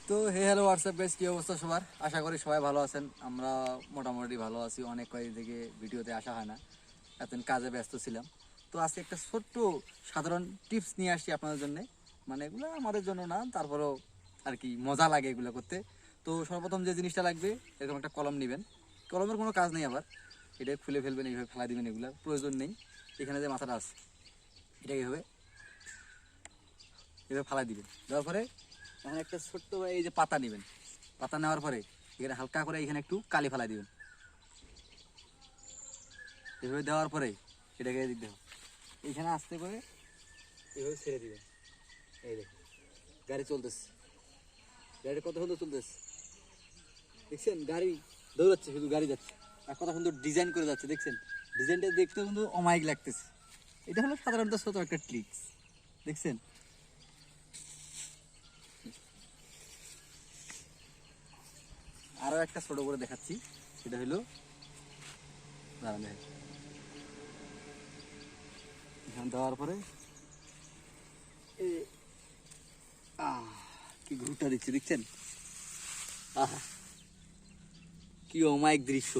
তো হে hello WhatsApp guys, কি অবস্থা সবার? আশা করি সবাই ভালো আছেন। আমরা মোটামুটি ভালো আছি। অনেক কয়েক থেকে ভিডিওতে আসা হয় না, এতদিন কাজে ব্যস্ত ছিলাম। তো আজকে একটা ছোট্ট সাধারণ টিপস নিয়ে আসছি আপনাদের জন্য। মানে এগুলো আমাদের জন্য না, তারপরেও আর কি মজা লাগে এগুলো করতে। তো সর্বপ্রথম যে জিনিসটা লাগবে, এরকম একটা কলম নেবেন। কলমের কোনো কাজ নেই আবার, এটা খুলে ফেলবেন, এইভাবে ফেলা দিবেন, এগুলোর প্রয়োজন নেই। এখানে যে মাথাটা আছে এটা এইভাবে এভাবে ফালাই দিবেন। দেওয়ার পরে এখন একটা ছোট্ট এই যে পাতা নেবেন। পাতা নেওয়ার পরে এখানে হালকা করে এখানে একটু কালি ফেলাই দিবেন। এভাবে দেওয়ার পরে এটাকে এদিক দেখো, এইখানে আস্তে করে এভাবে ছেড়ে দিবেন। এই দেখো গাড়ি চলতেছে, গাড়ি কত সুন্দর চলতেছে, দেখছেন? গাড়ি দৌড়াচ্ছে, শুধু গাড়ি যাচ্ছে আর কত সুন্দর ডিজাইন করে যাচ্ছে, দেখছেন? ডিজাইনটা দেখতে কিন্তু অমায়িক লাগতেছে। এটা হলো সাধারণত ছোট একটা ট্রিক্স, দেখছেন? আরো একটা ছোট করে দেখাচ্ছি, সেটা হলো দাঁড়ান, এখানে দেওয়ার পরে কি ঘুরটা দিচ্ছে, দেখছেন? আহা, কি অমায়িক দৃশ্য!